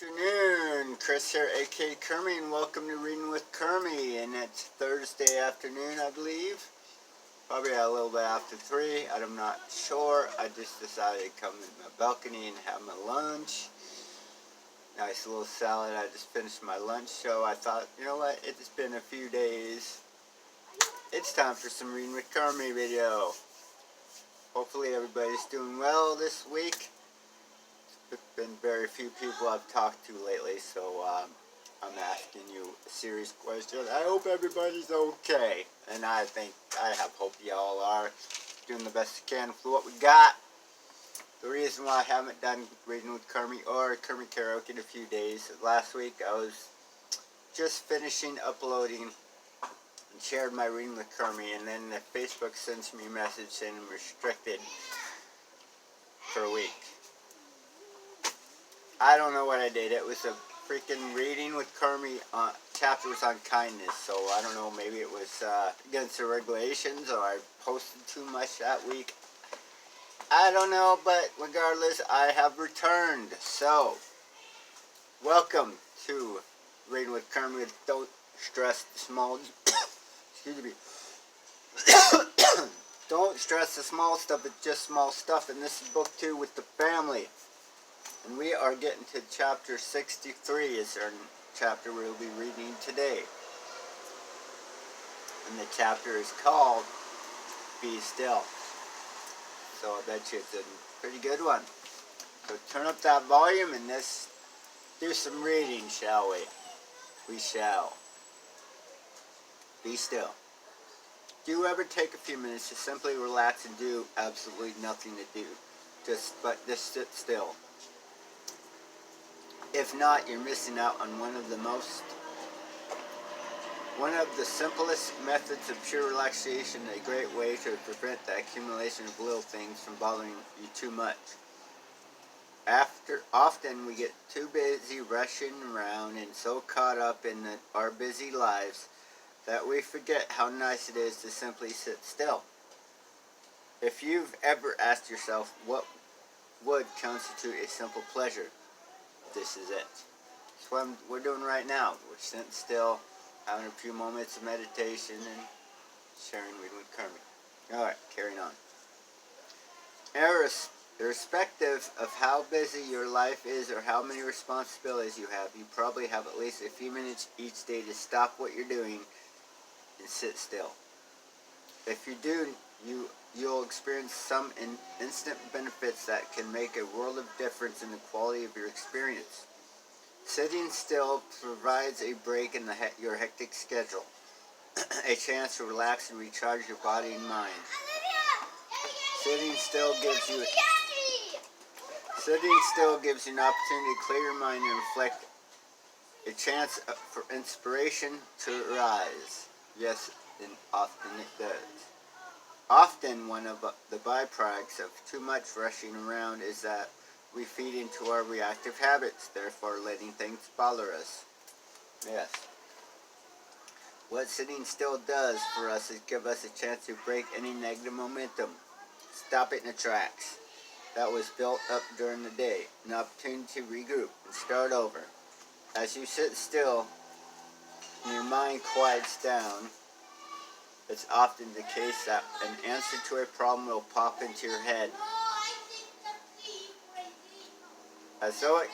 Afternoon, Chris here, aka Kermie, and welcome to Reading with Kermie. And it's Thursday afternoon, I believe. Probably a little bit after 3. I'm not sure. I just decided to come in my balcony and have my lunch. Nice little salad. I just finished my lunch, so I thought, you know what? It's been a few days. It's time for some Reading with Kermie video. Hopefully everybody's doing well this week. Been very few people I've talked to lately, so I'm asking you a serious question. I hope everybody's okay, and I have hope y'all are doing the best you can with what we got. The reason why I haven't done Reading with Kermie or Kermie Karaoke in a few days, last week I was just finishing uploading and shared my Reading with Kermie, and then Facebook sends me a message saying I'm restricted for a week. I don't know what I did. It was a freaking Reading with Kermie chapter was on kindness, so I don't know, maybe it was against the regulations or I posted too much that week. I don't know, but regardless, I have returned. So, welcome to Reading with Kermie. Don't stress the small excuse me. Don't stress the small stuff, it's just small stuff, and this is book 2 with the family. And we are getting to chapter 63 is our chapter we'll be reading today. And the chapter is called Be Still. So I bet you it's a pretty good one. So turn up that volume and let's do some reading, shall we? We shall. Be still. Do you ever take a few minutes to simply relax and do absolutely nothing to do? Just sit still. If not, you're missing out on one of the simplest methods of pure relaxation, a great way to prevent the accumulation of little things from bothering you too much. Often we get too busy rushing around and so caught up in our busy lives that we forget how nice it is to simply sit still. If you've ever asked yourself what would constitute a simple pleasure, this is it. That's what we're doing right now. We're sitting still, having a few moments of meditation, and sharing Reading with Kermie. Alright, carrying on. Irrespective of how busy your life is or how many responsibilities you probably have at least a few minutes each day to stop what you're doing and sit still. If you do, you'll experience some instant benefits that can make a world of difference in the quality of your experience. Sitting still provides a break in your hectic schedule, a chance to relax and recharge your body and mind. Sitting still gives you an opportunity to clear your mind and reflect, a chance for inspiration to arise. Yes, and often it does. Often one of the byproducts of too much rushing around is that we feed into our reactive habits, therefore letting things bother us. Yes. What sitting still does for us is give us a chance to break any negative momentum. Stop it in the tracks that was built up during the day. An opportunity to regroup and start over. As you sit still and your mind quiets down, it's often the case that an answer to a problem will pop into your head. As though it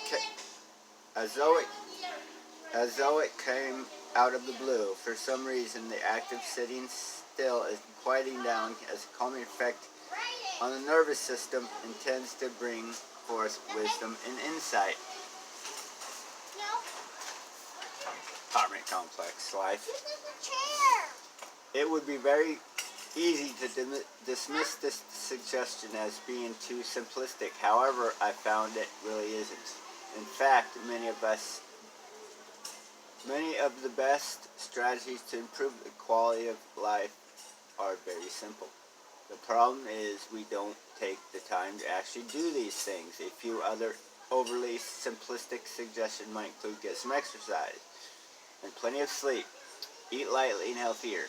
came out of the blue. For some reason, the act of sitting still and quieting down has a calming effect on the nervous system and tends to bring forth wisdom and insight. Apartment complex life. It would be very easy to dismiss this suggestion as being too simplistic. However, I found it really isn't. In fact, many of the best strategies to improve the quality of life are very simple. The problem is we don't take the time to actually do these things. A few other overly simplistic suggestions might include get some exercise and plenty of sleep, eat lightly and healthier,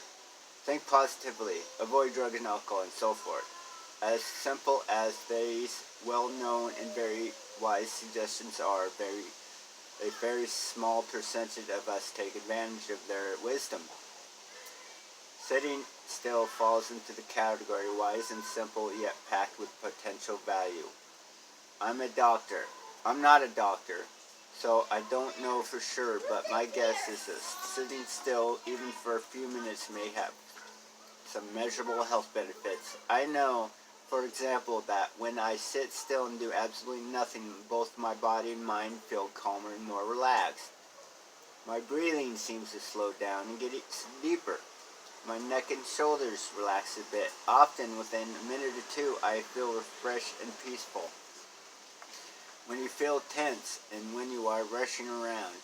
think positively, avoid drugs and alcohol, and so forth. As simple as these well-known and very wise suggestions are, very a very small percentage of us take advantage of their wisdom. Sitting still falls into the category wise and simple, yet packed with potential value. I'm a doctor. I'm not a doctor, so I don't know for sure, but my guess is that sitting still, even for a few minutes, may have some measurable health benefits. I know, for example, that when I sit still and do absolutely nothing, both my body and mind feel calmer and more relaxed. My breathing seems to slow down and get deeper. My neck and shoulders relax a bit. Often within a minute or two, I feel refreshed and peaceful. When you feel tense and when you are rushing around,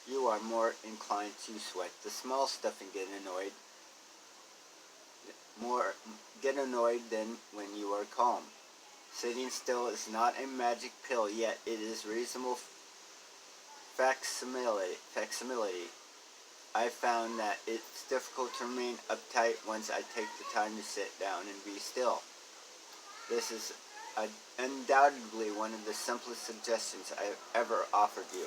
you are more inclined to sweat the small stuff and get annoyed than when you are calm. Sitting still is not a magic pill, yet it is reasonable facsimile. I found that it's difficult to remain uptight once I take the time to sit down and be still. This is undoubtedly one of the simplest suggestions I have ever offered you.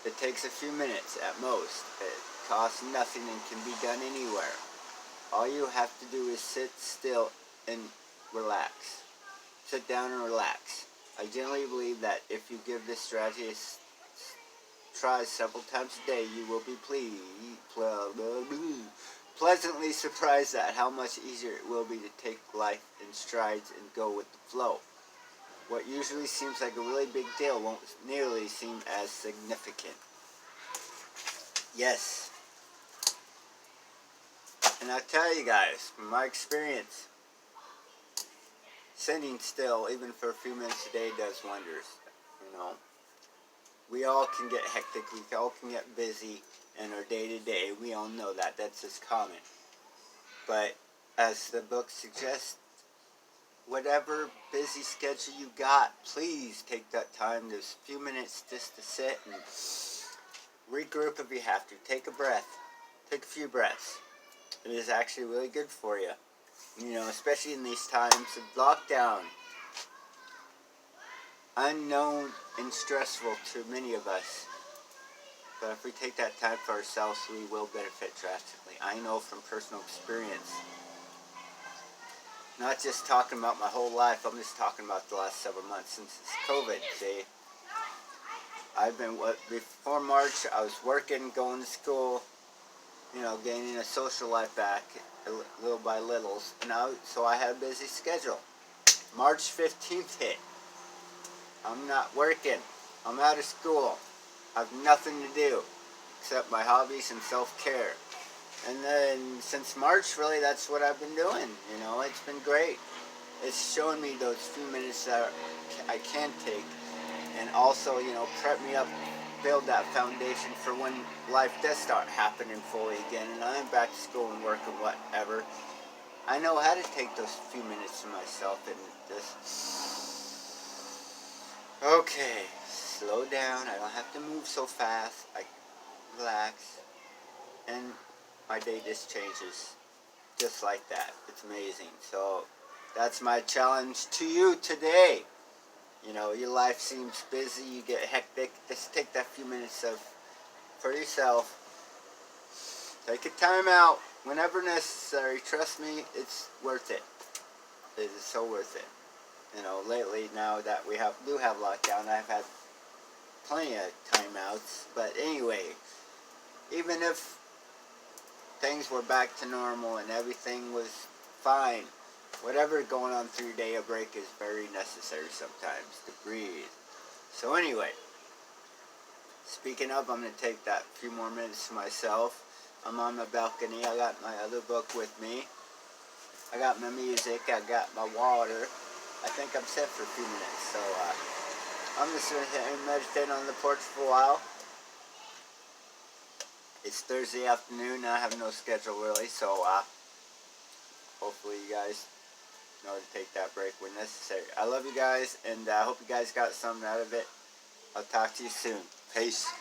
It takes a few minutes at most. It costs nothing and can be done anywhere. All you have to do is sit still and relax. Sit down and relax. I generally believe that if you give this strategy a try several times a day, you will be pleasantly surprised at how much easier it will be to take life in strides and go with the flow. What usually seems like a really big deal won't nearly seem as significant. Yes. And I tell you guys, from my experience, sitting still, even for a few minutes a day, does wonders. You know, we all can get hectic, we all can get busy in our day-to-day. We all know that. That's just common. But as the book suggests, whatever busy schedule you got, please take that time, those few minutes just to sit and regroup if you have to. Take a breath. Take a few breaths. It is actually really good for you. You know, especially in these times of lockdown. Unknown and stressful to many of us. But if we take that time for ourselves, we will benefit drastically. I know from personal experience. Not just talking about my whole life, I'm just talking about the last several months since it's COVID. See, I've been, before March, I was working, going to school, you know, gaining a social life back, little by little. So I had a busy schedule. March 15th hit. I'm not working. I'm out of school. I have nothing to do except my hobbies and self-care. And then since March, really, that's what I've been doing. You know, it's been great. It's showing me those few minutes that I can take, and also, you know, prep me up, build that foundation for when life does start happening fully again, and I'm back to school and work and whatever. I know how to take those few minutes to myself and just, okay, slow down. I don't have to move so fast. I relax, and my day just changes just like that. It's amazing. So that's my challenge to you today. You know, your life seems busy, you get hectic. Just take that few minutes for yourself. Take a time out whenever necessary. Trust me, it's worth it. It is so worth it. You know, lately, now that we do have lockdown, I've had plenty of timeouts. But anyway, even if things were back to normal and everything was fine, whatever going on through your day, a break is very necessary sometimes to breathe. So anyway, speaking of, I'm going to take that few more minutes to myself. I'm on my balcony. I got my other book with me. I got my music. I got my water. I think I'm set for a few minutes. So I'm just going to meditate on the porch for a while. It's Thursday afternoon. I have no schedule really. So hopefully you guys know to take that break when necessary. I love you guys, and I hope you guys got something out of it. I'll talk to you soon. Peace.